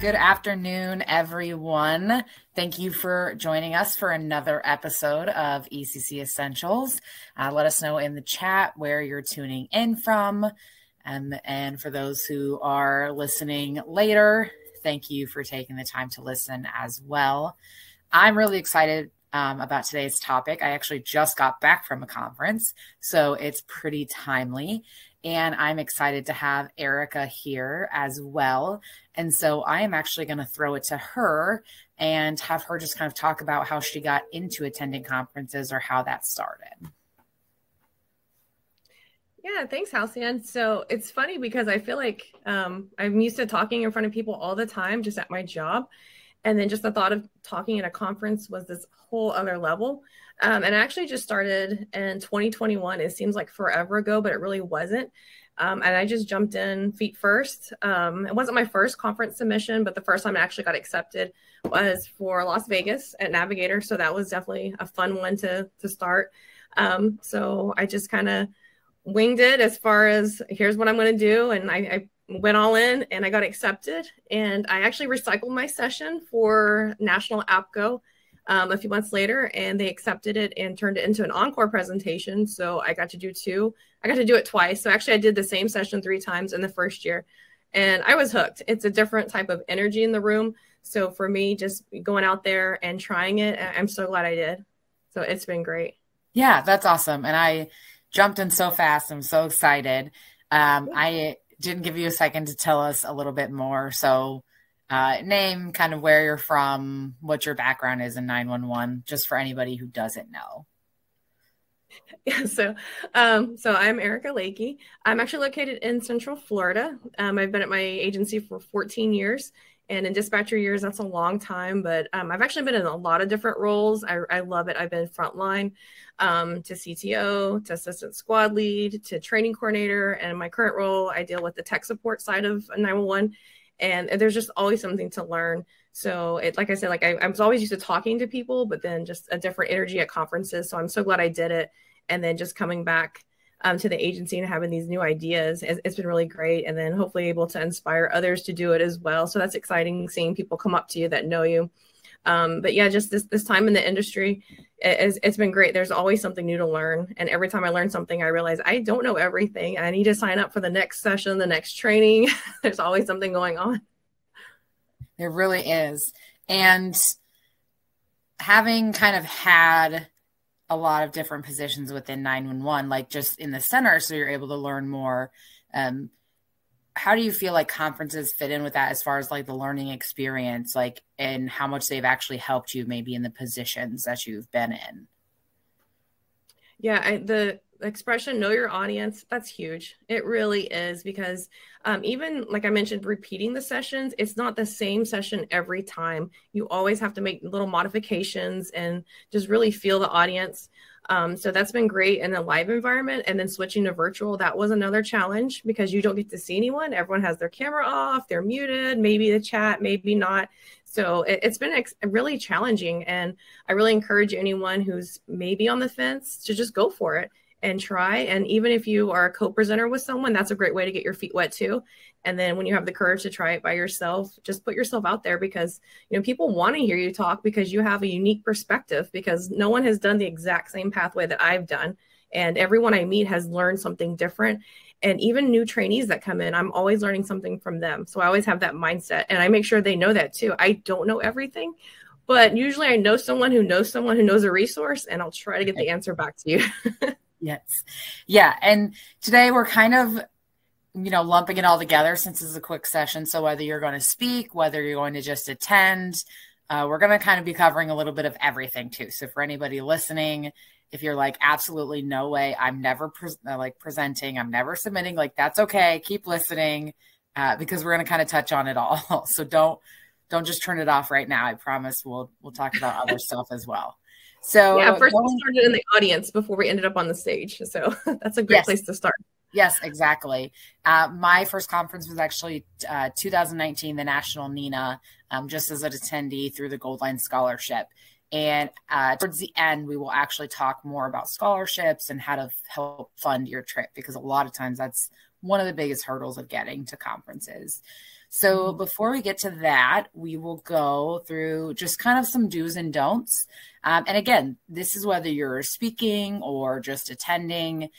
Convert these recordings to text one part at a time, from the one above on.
Good afternoon, everyone. Thank you for joining us for another episode of ECC Essentials. Let us know in the chat where you're tuning in from. And for those who are listening later, thank you for taking the time to listen as well. I'm really excited about today's topic. I actually just got back from a conference, so it's pretty timely. And I'm excited to have Erica here as well. And so I am actually going to throw it to her and have her just kind of talk about how she got into attending conferences or how that started. Yeah, thanks, Halcyon. So it's funny because I feel like I'm used to talking in front of people all the time, just at my job. And then just the thought of talking at a conference was this whole other level. And I actually just started in 2021. It seems like forever ago, but it really wasn't. And I just jumped in feet first. It wasn't my first conference submission, but the first time I actually got accepted was for Las Vegas at Navigator. So that was definitely a fun one to start. So I just kind of winged it as far as here's what I'm going to do. And I went all in and I got accepted. And I actually recycled my session for National APCO a few months later, and they accepted it and turned it into an encore presentation. So I got to do two. I got to do it twice. So actually I did the same session 3 times in the first year, and I was hooked. It's a different type of energy in the room. So for me, just going out there and trying it, I'm so glad I did. So it's been great. Yeah, that's awesome. And I jumped in so fast. I'm so excited. I didn't give you a second to tell us a little bit more. So name, kind of where you're from, what your background is in 911, just for anybody who doesn't know. Yeah, so I'm Erica Lakey. I'm actually located in Central Florida. I've been at my agency for 14 years. And in dispatcher years, that's a long time, but I've actually been in a lot of different roles. I love it. I've been frontline to CTO, to assistant squad lead, to training coordinator. And in my current role, I deal with the tech support side of 911. And there's just always something to learn. So like I said, I was always used to talking to people, but then just a different energy at conferences. So I'm so glad I did it. And then just coming back to the agency and having these new ideas, it's been really great. And then hopefully able to inspire others to do it as well. So that's exciting, seeing people come up to you that know you. But yeah, just this time in the industry, it's been great. There's always something new to learn. And every time I learn something, I realize I don't know everything. I need to sign up for the next session, the next training. There's always something going on. There really is. And having kind of had a lot of different positions within 911, like just in the center, so you're able to learn more. How do you feel like conferences fit in with that as far as like the learning experience, like, and how much they've actually helped you maybe in the positions that you've been in? Yeah, the expression, know your audience, that's huge. It really is, because even like I mentioned, repeating the sessions, it's not the same session every time. You always have to make little modifications and just really feel the audience. So that's been great in a live environment. And then switching to virtual, that was another challenge because you don't get to see anyone. Everyone has their camera off, they're muted, maybe the chat, maybe not. So it's been really challenging. And I really encourage anyone who's maybe on the fence to just go for it and try. And even if you are a co-presenter with someone, that's a great way to get your feet wet too. And then when you have the courage to try it by yourself, just put yourself out there, because people want to hear you talk because you have a unique perspective, because no one has done the exact same pathway that I've done. And everyone I meet has learned something different. And even new trainees that come in, I'm always learning something from them. So I always have that mindset, and I make sure they know that too. I don't know everything, but usually I know someone who knows a resource, and I'll try to get the answer back to you. Yes. Yeah. And today we're kind of, lumping it all together since it's a quick session. So whether you're going to speak, whether you're going to just attend, we're going to kind of be covering a little bit of everything too. So for anybody listening, if you're like, absolutely no way, I'm never presenting, I'm never submitting, like, that's okay. Keep listening because we're going to kind of touch on it all. So don't just turn it off right now. I promise we'll talk about other stuff as well. So yeah, first we started in the audience before we ended up on the stage. So that's a great place to start. Yes, exactly. My first conference was actually 2019, the National NENA, just as an attendee through the Gold Line Scholarship. And towards the end, we will actually talk more about scholarships and how to help fund your trip, because a lot of times that's one of the biggest hurdles of getting to conferences. So before we get to that, we will go through just kind of some do's and don'ts. And again, this is whether you're speaking or just attending.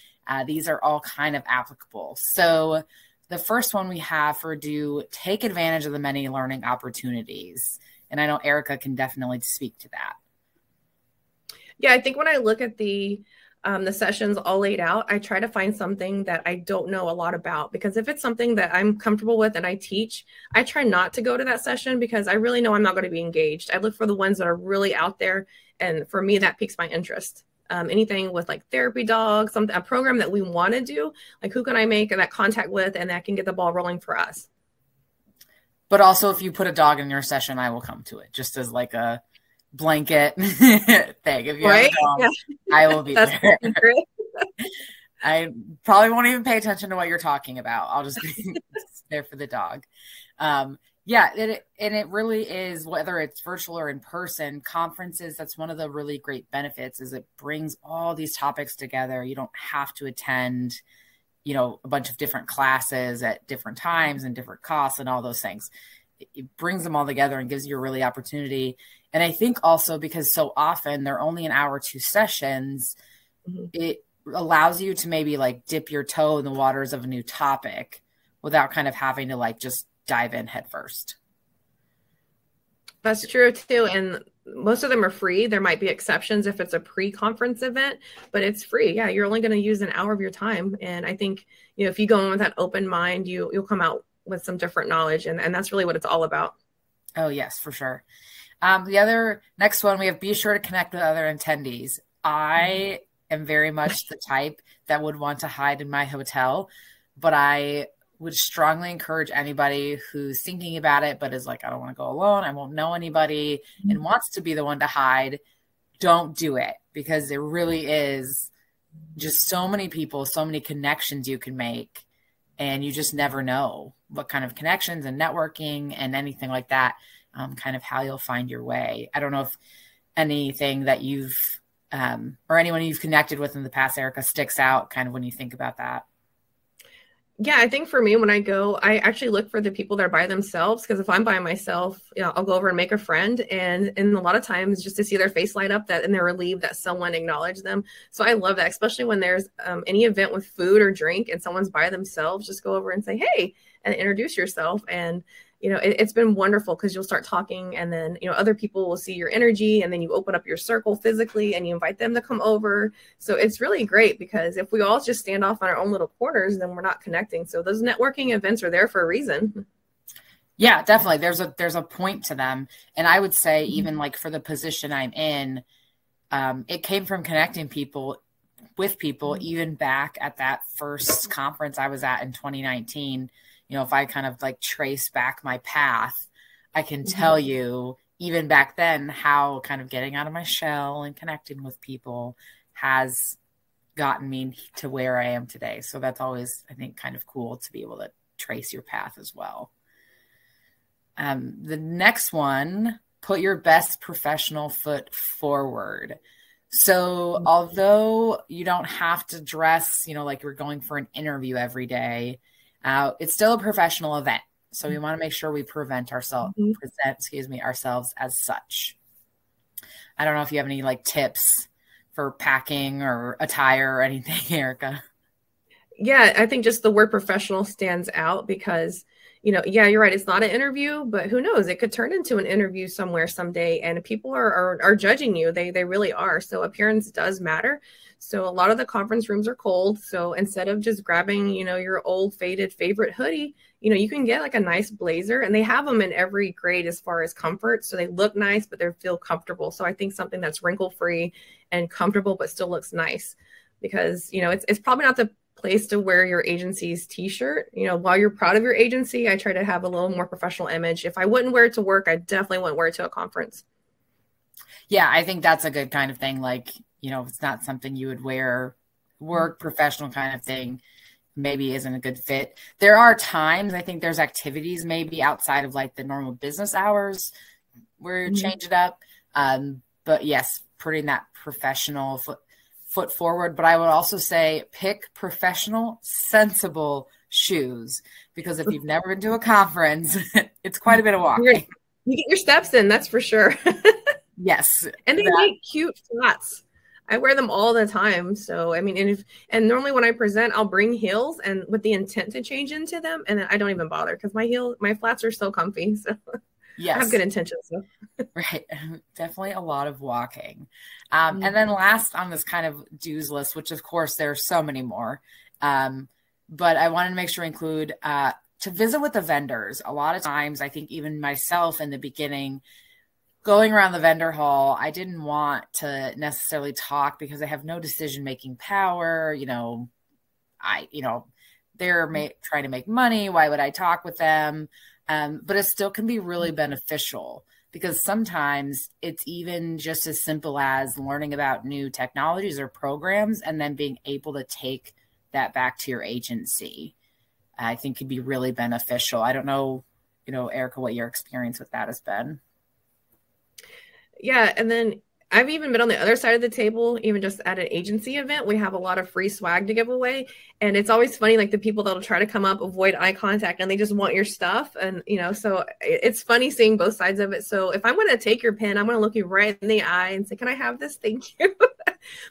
These are all kind of applicable. So the first one we have for do, take advantage of the many learning opportunities. And I know Erica can definitely speak to that. Yeah, I think when I look at the sessions all laid out, I try to find something that I don't know a lot about, because if it's something that I'm comfortable with and I teach, I try not to go to that session because I really know I'm not going to be engaged. I look for the ones that are really out there. And for me, that piques my interest. Anything with like therapy dogs, a program that we want to do, like who can I make that contact with and that can get the ball rolling for us. But also if you put a dog in your session, I will come to it just as like a blanket thing. If you have a dog, yeah. I will be there. I probably won't even pay attention to what you're talking about. I'll just be there for the dog. Yeah, it really is, whether it's virtual or in person, conferences, that's one of the really great benefits is it brings all these topics together. You don't have to attend, a bunch of different classes at different times and different costs and all those things. It brings them all together and gives you a really opportunity. And I think also because so often they're only an hour or two sessions, it allows you to maybe like dip your toe in the waters of a new topic without kind of having to like just dive in head first. That's true too. And most of them are free. There might be exceptions if it's a pre-conference event, but it's free. Yeah, you're only going to use an hour of your time. And I think, if you go in with that open mind, you'll come out with some different knowledge. And that's really what it's all about. Oh, yes, for sure. The other next one, we have be sure to connect with other attendees. I am very much the type that would want to hide in my hotel, but I would strongly encourage anybody who's thinking about it, but is like, I don't want to go alone, I won't know anybody, and wants to be the one to hide. Don't do it, because there really is just so many people, so many connections you can make, and you just never know what kind of connections and networking and anything like that, kind of how you'll find your way. I don't know if anything that you've or anyone you've connected with in the past, Erica, sticks out kind of when you think about that. Yeah, I think for me, when I go, I actually look for the people that are by themselves, because if I'm by myself, I'll go over and make a friend. And a lot of times just to see their face light up and they're relieved that someone acknowledged them. So I love that, especially when there's any event with food or drink and someone's by themselves, just go over and say, hey, and introduce yourself. And it's been wonderful, because you'll start talking, and then, other people will see your energy, and then you open up your circle physically and you invite them to come over. So it's really great, because if we all just stand off on our own little corners, then we're not connecting. So those networking events are there for a reason. Yeah, definitely. There's a point to them. And I would say even like for the position I'm in, it came from connecting with people, even back at that first conference I was at in 2019. If I kind of like trace back my path, I can tell you even back then how kind of getting out of my shell and connecting with people has gotten me to where I am today. So that's always, I think, kind of cool to be able to trace your path as well. The next one, put your best professional foot forward. So although you don't have to dress, like you're going for an interview every day, it's still a professional event. So we want to make sure we present ourselves as such. I don't know if you have any like tips for packing or attire or anything, Erica. Yeah, I think just the word professional stands out, because, yeah, you're right. It's not an interview, but who knows? It could turn into an interview somewhere someday, and people are judging you. They really are. So appearance does matter. So a lot of the conference rooms are cold. So instead of just grabbing, your old faded favorite hoodie, you can get like a nice blazer, and they have them in every grade as far as comfort. So they look nice, but they feel comfortable. So I think something that's wrinkle free and comfortable, but still looks nice, because, it's probably not the place to wear your agency's t-shirt. While you're proud of your agency, I try to have a little more professional image. If I wouldn't wear it to work, I definitely wouldn't wear it to a conference. Yeah, I think that's a good kind of thing. Like, it's not something you would wear work, professional kind of thing, maybe isn't a good fit. There are times, I think there's activities maybe outside of like the normal business hours where you change it up. But yes, putting that professional foot forward. But I would also say pick professional, sensible shoes, because if you've never been to a conference, it's quite a bit of walking. You get your steps in, that's for sure. Yes. And they make cute flats. I wear them all the time. So, I mean, and normally when I present, I'll bring heels and with the intent to change into them. And then I don't even bother because my flats are so comfy. So yes. I have good intentions. So. Right. Definitely a lot of walking. And then last on this kind of dues list, which of course there are so many more. But I wanted to make sure to include to visit with the vendors. A lot of times, I think even myself in the beginning, going around the vendor hall, I didn't want to necessarily talk because I have no decision-making power. They're trying to make money. Why would I talk with them? But it still can be really beneficial because sometimes it's even just as simple as learning about new technologies or programs and then being able to take that back to your agency. I think could be really beneficial. I don't know, Erica, what your experience with that has been. Yeah. And then I've even been on the other side of the table, even just at an agency event. We have a lot of free swag to give away. And it's always funny, like the people that'll try to come up, avoid eye contact, and they just want your stuff. And, so it's funny seeing both sides of it. So if I'm going to take your pen, I'm going to look you right in the eye and say, can I have this? Thank you.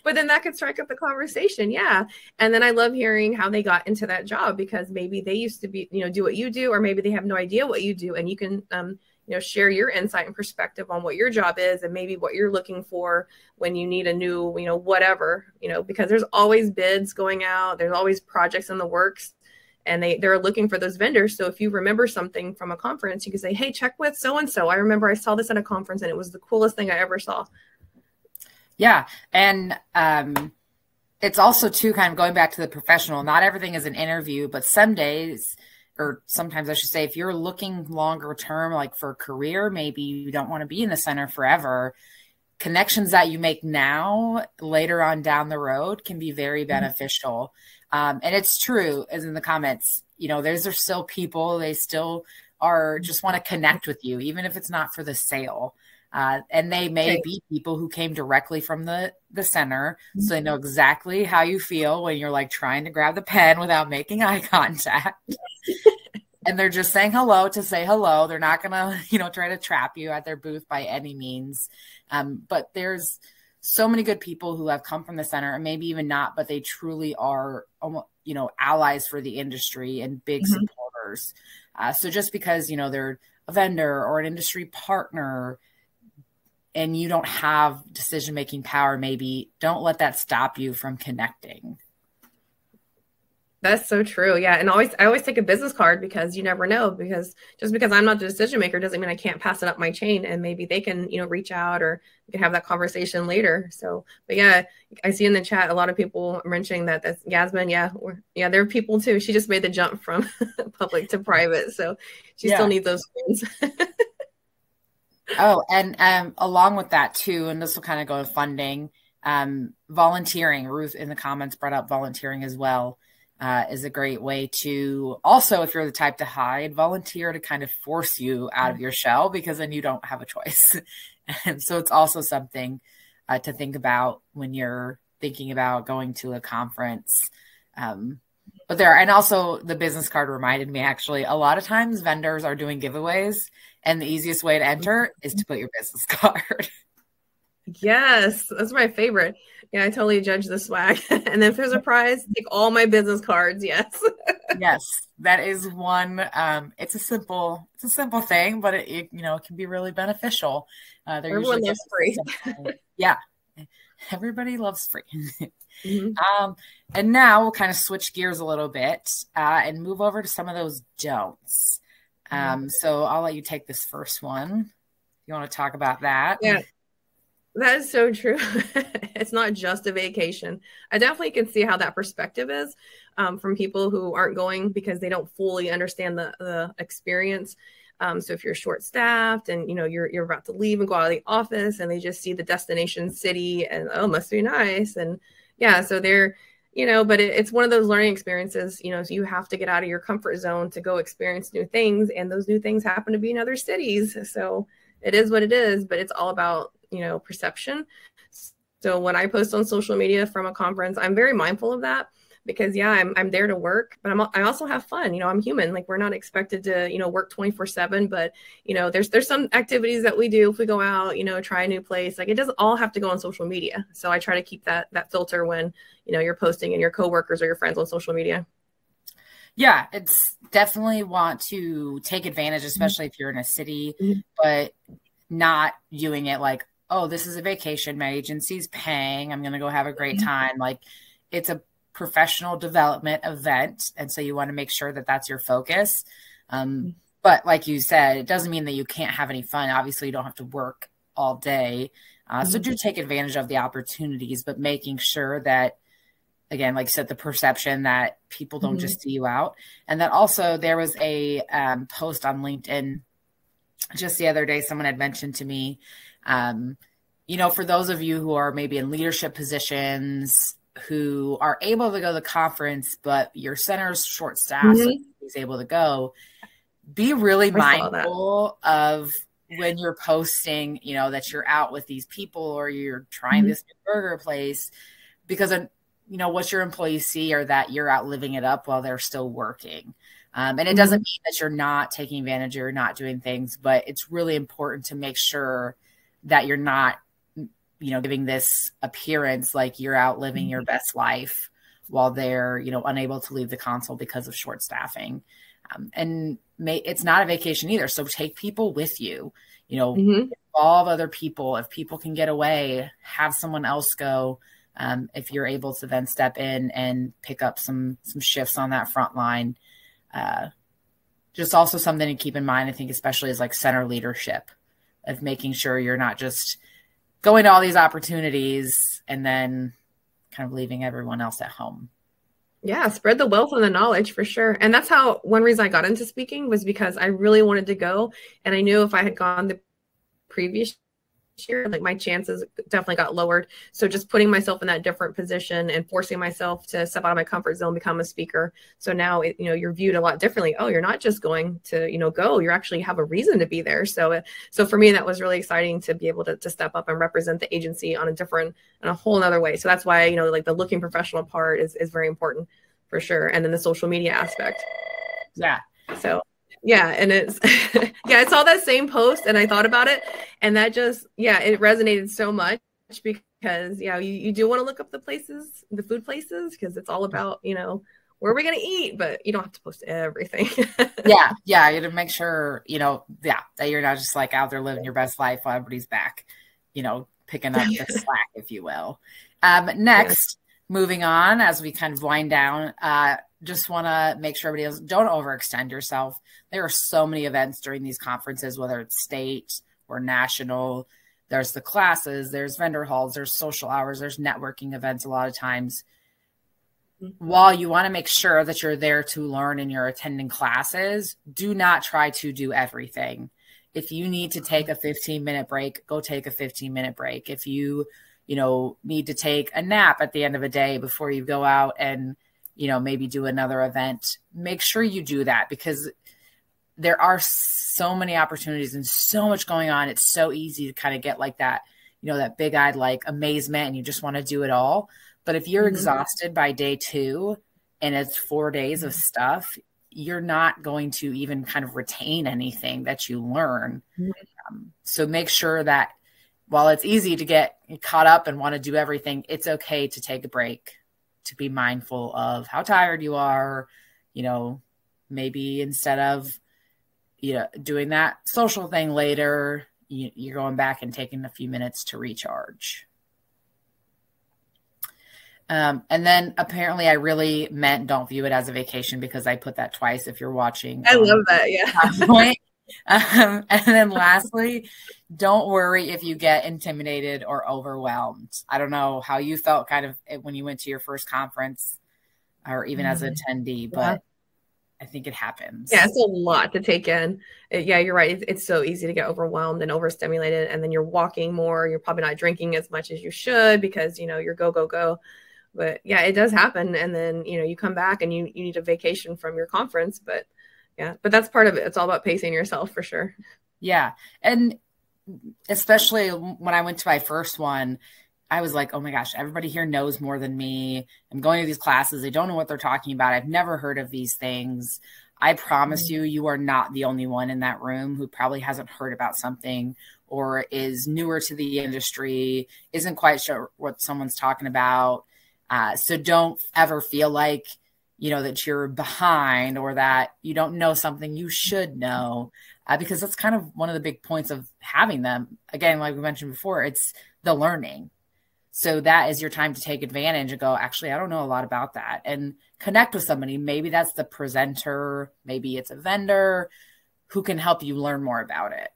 But then that could strike up the conversation. Yeah. And then I love hearing how they got into that job because maybe they used to be, do what you do, or maybe they have no idea what you do. And you can, share your insight and perspective on what your job is and maybe what you're looking for when you need a new, whatever, because there's always bids going out. There's always projects in the works and they're looking for those vendors. So if you remember something from a conference, you can say, hey, check with so-and-so. I remember I saw this at a conference and it was the coolest thing I ever saw. Yeah. And it's also too kind of going back to the professional, not everything is an interview, but some days, or sometimes I should say, if you're looking longer term, like for a career, maybe you don't want to be in the center forever. Connections that you make now, later on down the road, can be very beneficial. And it's true, as in the comments, there's still people, they still just want to connect with you, even if it's not for the sale. And they may be people who came directly from the center. So they know exactly how you feel when you're like trying to grab the pen without making eye contact. And they're just saying hello to say hello. They're not going to, try to trap you at their booth by any means. But there's so many good people who have come from the center and maybe even not, but they truly are, allies for the industry and big supporters. So just because, they're a vendor or an industry partner, and you don't have decision-making power, maybe don't let that stop you from connecting. That's so true. Yeah. And I always take a business card because you never know, because just because I'm not the decision maker doesn't mean I can't pass it up my chain and maybe they can, reach out or we can have that conversation later. So, but yeah, I see in the chat, a lot of people mentioning that's Yasmin. Yeah. There are people too. She just made the jump from public to private. So she still needs those things. Oh, and along with that too, and this will kind of go to funding, volunteering. Ruth in the comments brought up volunteering as well, is a great way to also, if you're the type to hide, volunteer to kind of force you out of your shell because then you don't have a choice. And so it's also something to think about when you're thinking about going to a conference. And also the business card reminded me, actually, a lot of times vendors are doing giveaways and the easiest way to enter is to put your business card. Yes, that's my favorite. Yeah, I totally judge the swag. And then if there's a prize, take all my business cards. Yes. Yes, that is one. It's a simple thing, but it can be really beneficial. Everyone loves free. Yeah. Everybody loves free. And now we'll kind of switch gears a little bit and move over to some of those don'ts. So I'll let you take this first one. You want to talk about that? Yeah, that is so true. It's not just a vacation. I definitely can see how that perspective is from people who aren't going because they don't fully understand the experience. So if you're short staffed and, you're about to leave and go out of the office and they just see the destination city and, oh, must be nice. And yeah, so they're, but it's one of those learning experiences, so you have to get out of your comfort zone to go experience new things. And those new things happen to be in other cities. So it is what it is, but it's all about, perception. So when I post on social media from a conference, I'm very mindful of that. because yeah, I'm there to work, but I also have fun. You know, I'm human. Like we're not expected to, you know, work 24/7, but you know, there's some activities that we do if we go out, you know, try a new place. Like it doesn't all have to go on social media. So I try to keep that filter when, you know, you're posting and your coworkers or your friends on social media. Yeah, it's definitely want to take advantage, especially if you're in a city, but not viewing it like, oh, this is a vacation. My agency's paying. I'm going to go have a great time. Like it's a professional development event. And so you want to make sure that that's your focus. But like you said, it doesn't mean that you can't have any fun. Obviously, you don't have to work all day. So do take advantage of the opportunities, but making sure that, again, like you said, the perception that people don't just see you out. And that also there was a post on LinkedIn just the other day, someone had mentioned to me, you know, for those of you who are maybe in leadership positions who are able to go to the conference, but your center's short staffed, so he's able to go, be really mindful of when you're posting, you know, that you're out with these people or you're trying this new burger place, because you know, what your employees see are that you're out living it up while they're still working. And it doesn't mean that you're not taking advantage or you're not doing things, but it's really important to make sure that you're not, you know, giving this appearance like you're out living your best life while they're, you know, unable to leave the console because of short staffing. And it's not a vacation either. So take people with you, you know, involve other people. If people can get away, have someone else go. If you're able to then step in and pick up some shifts on that front line. Just also something to keep in mind, I think, especially as like center leadership, of making sure you're not just going to all these opportunities and then kind of leaving everyone else at home. Yeah, spread the wealth and the knowledge for sure. And that's how one reason I got into speaking was because I really wanted to go. And I knew if I had gone the previous year, like my chances definitely got lowered. So just putting myself in that different position and forcing myself to step out of my comfort zone, become a speaker. So now, you know, you're viewed a lot differently. Oh, you're not just going to, you know, go, you actually have a reason to be there. So for me, that was really exciting to be able to step up and represent the agency on a whole nother way. So that's why, you know, like the looking professional part is very important for sure. And then the social media aspect. Yeah. So yeah. And it's, yeah, I saw that same post and I thought about it, and that just, yeah, it resonated so much because, yeah, you do want to look up the places, the food places, because it's all about, you know, where are we going to eat, but you don't have to post everything. Yeah. You have to make sure, you know, that you're not just like out there living your best life while everybody's back, you know, picking up the slack, if you will. Next, moving on as we kind of wind down, just want to make sure everybody else, don't overextend yourself. There are so many events during these conferences, whether it's state or national. There's the classes, there's vendor halls, there's social hours, there's networking events a lot of times. While you want to make sure that you're there to learn and you're attending classes, do not try to do everything. If you need to take a 15-minute break, go take a 15-minute break. If you know, need to take a nap at the end of a day before you go out and, you know, maybe do another event, make sure you do that, because there are so many opportunities and so much going on. It's so easy to kind of get like that, you know, that big-eyed like amazement and you just want to do it all. But if you're exhausted by day 2 and it's 4 days of stuff, you're not going to even kind of retain anything that you learn. So make sure that while it's easy to get caught up and want to do everything, it's okay to take a break, to be mindful of how tired you are. You know, maybe instead of, you know, doing that social thing later, you're going back and taking a few minutes to recharge. And then apparently I really meant don't view it as a vacation, because I put that twice if you're watching. I love that. Yeah. And then lastly, don't worry if you get intimidated or overwhelmed. I don't know how you felt kind of when you went to your first conference or even as an attendee, but I think it happens. Yeah, it's a lot to take in. Yeah, you're right. It's so easy to get overwhelmed and overstimulated, and then you're walking more. You're probably not drinking as much as you should because, you know, you're go. But yeah, it does happen. And then, you know, you come back and you need a vacation from your conference. But yeah, but that's part of it. It's all about pacing yourself for sure. Yeah. And especially when I went to my first one, I was like, oh my gosh, everybody here knows more than me. I'm going to these classes. They don't know what they're talking about. I've never heard of these things. I promise you, you are not the only one in that room who probably hasn't heard about something or is newer to the industry, isn't quite sure what someone's talking about. So don't ever feel like, that you're behind or that you don't know something you should know, because that's kind of one of the big points of having them. Again, like we mentioned before, it's the learning. So that is your time to take advantage and go, actually, I don't know a lot about that, and connect with somebody. Maybe that's the presenter, maybe it's a vendor who can help you learn more about it.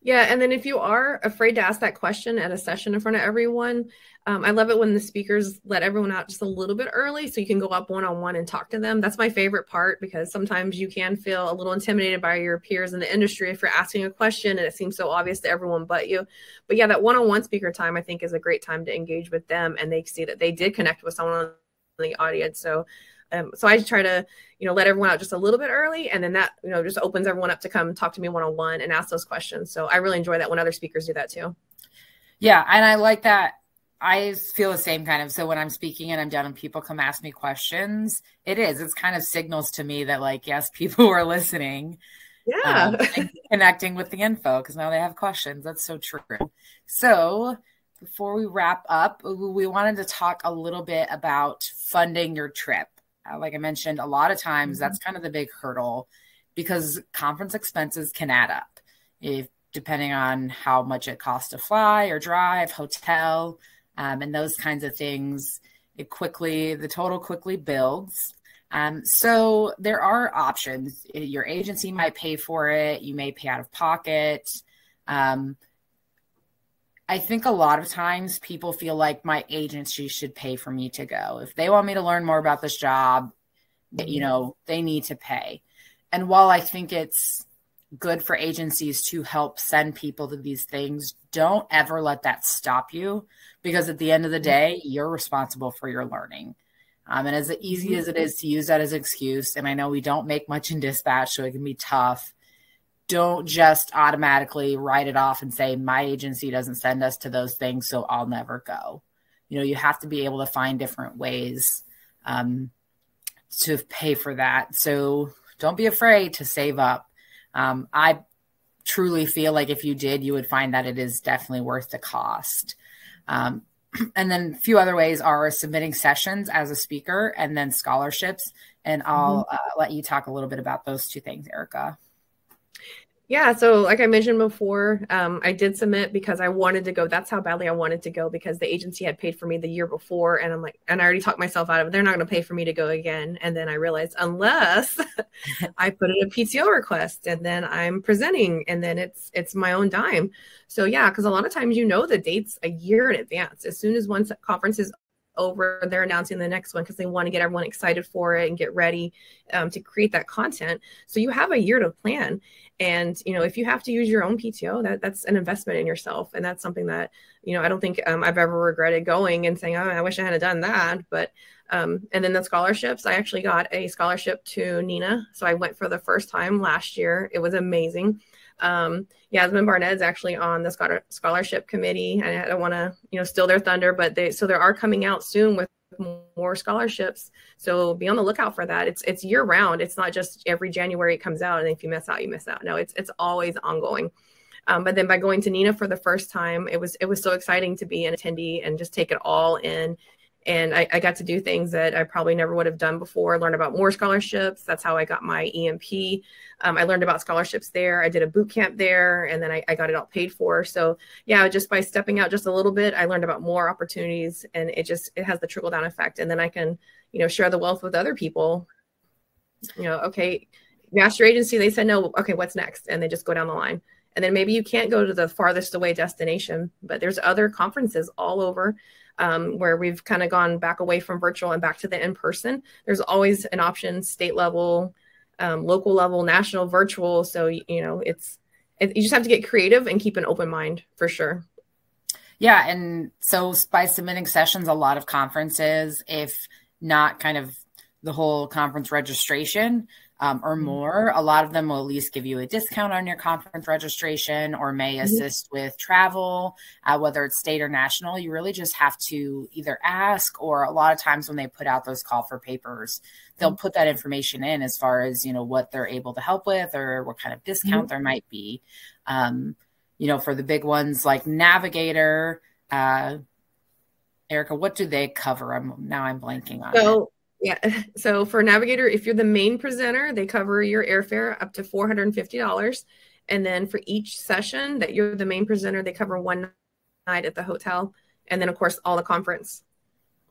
Yeah. And then if you are afraid to ask that question at a session in front of everyone, I love it when the speakers let everyone out just a little bit early so you can go up one-on-one and talk to them. That's my favorite part, because sometimes you can feel a little intimidated by your peers in the industry if you're asking a question and it seems so obvious to everyone but you. But yeah, that one-on-one speaker time, I think, is a great time to engage with them, and they see that they did connect with someone in the audience. So I try to, let everyone out just a little bit early, and then that, just opens everyone up to come talk to me one-on-one and ask those questions. So I really enjoy that when other speakers do that too. Yeah. And I like that. I feel the same kind of, so when I'm speaking and I'm done and people come ask me questions, it's kind of signals to me that, like, yes, people are listening. Yeah. And connecting with the info because now they have questions. That's so true. So before we wrap up, we wanted to talk a little bit about funding your trip. Like I mentioned, a lot of times that's kind of the big hurdle, because conference expenses can add up depending on how much it costs to fly or drive, hotel, and those kinds of things. The total quickly builds. So there are options. Your agency might pay for it. You may pay out of pocket. I think a lot of times people feel like my agency should pay for me to go. If they want me to learn more about this job, they need to pay. And while I think it's good for agencies to help send people to these things, don't ever let that stop you, because at the end of the day, you're responsible for your learning. And as easy as it is to use that as an excuse, and I know we don't make much in dispatch, so it can be tough, don't just automatically write it off and say, my agency doesn't send us to those things, so I'll never go. You have to be able to find different ways to pay for that. So don't be afraid to save up. I truly feel like if you did, you would find that it is definitely worth the cost. And then a few other ways are submitting sessions as a speaker and then scholarships. And I'll let you talk a little bit about those two things, Erica. Yeah. So like I mentioned before, I did submit because I wanted to go. That's how badly I wanted to go, because the agency had paid for me the year before. And I'm like, and I already talked myself out of it. They're not going to pay for me to go again. And then I realized, unless I put in a PTO request and then I'm presenting, and then it's my own dime. So yeah, because a lot of times, the dates a year in advance. As soon as one conference is over, they're announcing the next one because they want to get everyone excited for it and get ready to create that content. So you have a year to plan. And, if you have to use your own PTO, that's an investment in yourself. And that's something that, I don't think I've ever regretted going and saying, oh, I wish I had done that. But, and then the scholarships, I actually got a scholarship to NINA. So I went for the first time last year. It was amazing. Yasmin Barnett's actually on the scholarship committee, and I don't want to, steal their thunder, but they are coming out soon with more scholarships. So be on the lookout for that. It's year round. It's not just every January it comes out, and if you miss out, you miss out. No, it's always ongoing. But then by going to NINA for the first time, it was so exciting to be an attendee and just take it all in. And I got to do things that I probably never would have done before, learn about more scholarships. That's how I got my EMP. I learned about scholarships there. I did a boot camp there, and then I got it all paid for. So yeah, just by stepping out just a little bit, I learned about more opportunities, and it has the trickle down effect. And then I can, share the wealth with other people. Okay, you asked your agency, they said no. Okay, what's next? And they just go down the line. And then maybe you can't go to the farthest away destination, but there's other conferences all over where we've kind of gone back away from virtual and back to the in-person. There's always an option, state level, local level, national, virtual. So, you just have to get creative and keep an open mind for sure. Yeah. And so by submitting sessions, a lot of conferences, if not kind of the whole conference registration, or more. A lot of them will at least give you a discount on your conference registration or may assist with travel, whether it's state or national. You really just have to either ask, or a lot of times when they put out those call for papers, they'll put that information in as far as, what they're able to help with or what kind of discount there might be. For the big ones like Navigator, Erica, what do they cover? I'm blanking on it. Yeah. So for Navigator, if you're the main presenter, they cover your airfare up to $450. And then for each session that you're the main presenter, they cover one night at the hotel. And then, of course, all the conference.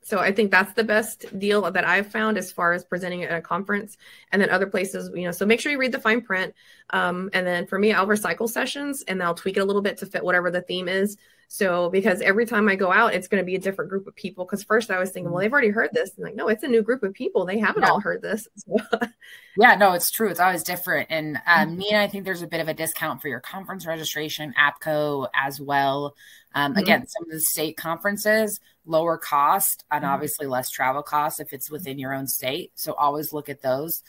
So I think that's the best deal that I've found as far as presenting at a conference. And then other places, so make sure you read the fine print. And then for me, I'll recycle sessions and I'll tweak it a little bit to fit whatever the theme is. So because every time I go out, it's going to be a different group of people. Because first I was thinking, well, they've already heard this. And no, it's a new group of people. They haven't all heard this. Yeah, no, it's true. It's always different. And Nina, I think there's a bit of a discount for your conference registration, APCO as well. Again, some of the state conferences, lower cost and obviously less travel costs if it's within your own state. So always look at those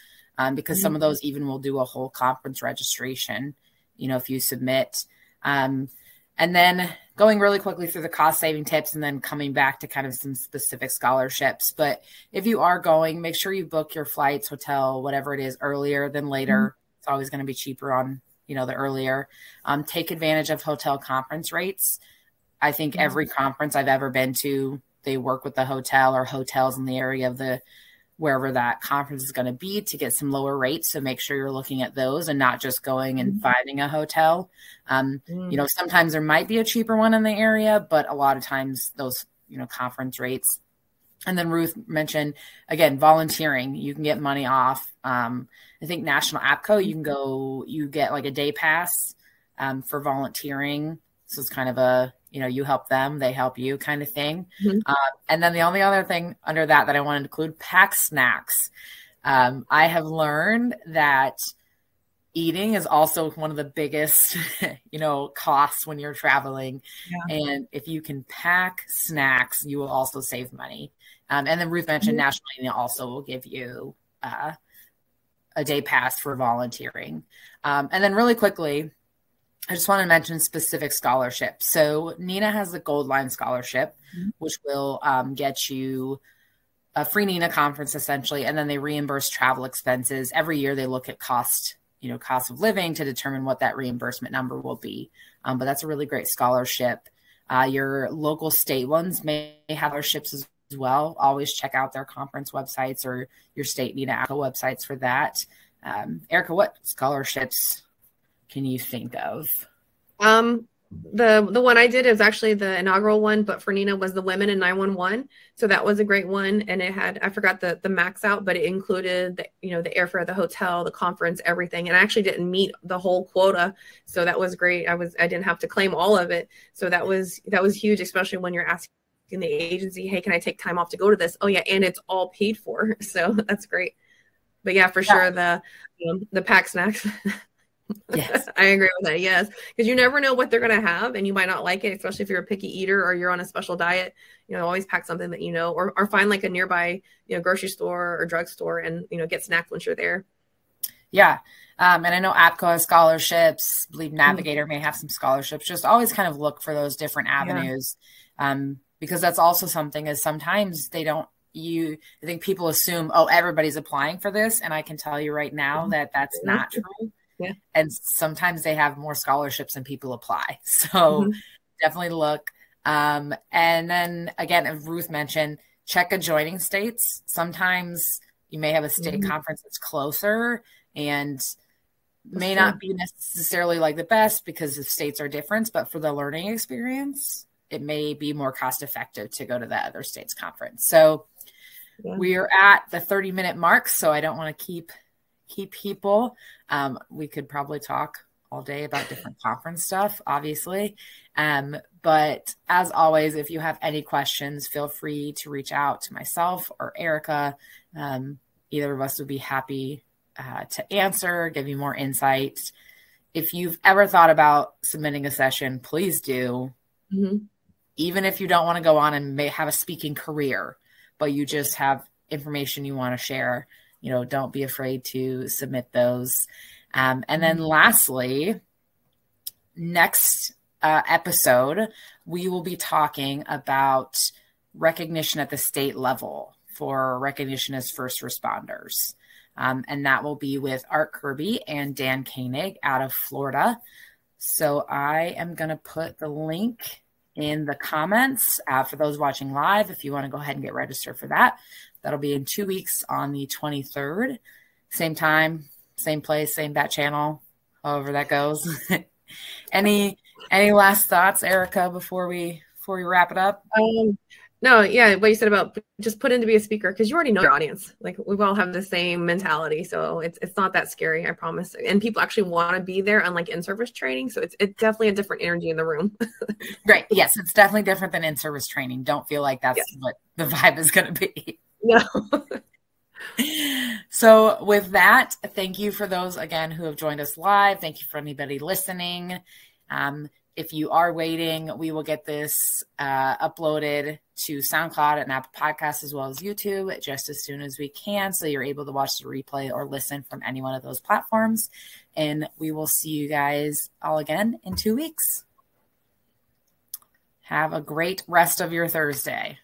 because some of those even will do a whole conference registration, if you submit. And then going really quickly through the cost saving tips and then coming back to kind of some specific scholarships. But if you are going, make sure you book your flights, hotel, whatever it is earlier than later. It's always going to be cheaper on, the earlier. Take advantage of hotel conference rates. I think every conference I've ever been to, they work with the hotel or hotels in the area of wherever that conference is going to be to get some lower rates. So make sure you're looking at those and not just going and finding a hotel. Sometimes there might be a cheaper one in the area, but a lot of times those, conference rates. And then Ruth mentioned, again, volunteering, you can get money off. I think National APCO, you get like a day pass for volunteering. So it's kind of you help them, they help you kind of thing. And then the only other thing under that I want to include, pack snacks. I have learned that eating is also one of the biggest, costs when you're traveling. Yeah. And if you can pack snacks, you will also save money. And then Ruth mentioned National Union also will give you a day pass for volunteering. And then really quickly, I just want to mention specific scholarships. So Nina has the Gold Line Scholarship, which will get you a free Nina conference essentially. And then they reimburse travel expenses. Every year they look at cost of living to determine what that reimbursement number will be. But that's a really great scholarship. Your local state ones may have scholarships as well. Always check out their conference websites or your state Nina APCO websites for that. Erica, what scholarships can you think of? The one I did is actually the inaugural one, but for Nina was the Women in 911. So that was a great one. And it had, I forgot the max out, but it included the airfare, the hotel, the conference, everything. And I actually didn't meet the whole quota. So that was great. I didn't have to claim all of it. So that was huge, especially when you're asking the agency, hey, can I take time off to go to this? Oh yeah. And it's all paid for. So that's great. But yeah, for sure. The pack snacks. Yes, I agree with that. Yes, because you never know what they're going to have, and you might not like it, especially if you're a picky eater or you're on a special diet. Always pack something that or find like a nearby grocery store or drugstore and get snacks once you're there. Yeah, and I know APCO has scholarships. I believe Navigator may have some scholarships. Just always kind of look for those different avenues, because that's also something is sometimes they don't. I think people assume, oh, everybody's applying for this, and I can tell you right now that that's not true. Yeah. And sometimes they have more scholarships than people apply. So definitely look. And then again, as Ruth mentioned, check adjoining states. Sometimes you may have a state conference that's closer and may not be necessarily like the best because the states are different, but for the learning experience, it may be more cost effective to go to that other state's conference. So we are at the 30-minute mark. So I don't want to keep people. We could probably talk all day about different conference stuff, obviously. But as always, if you have any questions, feel free to reach out to myself or Erica. Either of us would be happy to answer, give you more insight. If you've ever thought about submitting a session, please do. Even if you don't want to go on and may have a speaking career, but you just have information you want to share, don't be afraid to submit those. And then lastly, next episode, we will be talking about recognition at the state level for recognition as first responders. And that will be with Art Kirby and Dan Koenig out of Florida. So I am going to put the link in the comments for those watching live. If you want to go ahead and get registered for that, that'll be in 2 weeks on the 23rd. Same time, same place, same bat channel, however that goes. Any last thoughts, Erica, before we wrap it up? No, yeah, what you said about just put in to be a speaker, because you already know your audience. Like, we all have the same mentality, so it's not that scary, I promise. And people actually want to be there, unlike in-service training. So it's definitely a different energy in the room. Right. Yes, it's definitely different than in-service training. Don't feel like that's what the vibe is going to be. No. So with that, thank you for those, again, who have joined us live. Thank you for anybody listening. If you are waiting, we will get this uploaded to SoundCloud and Apple Podcasts as well as YouTube just as soon as we can, so you're able to watch the replay or listen from any one of those platforms. And we will see you guys all again in 2 weeks. Have a great rest of your Thursday.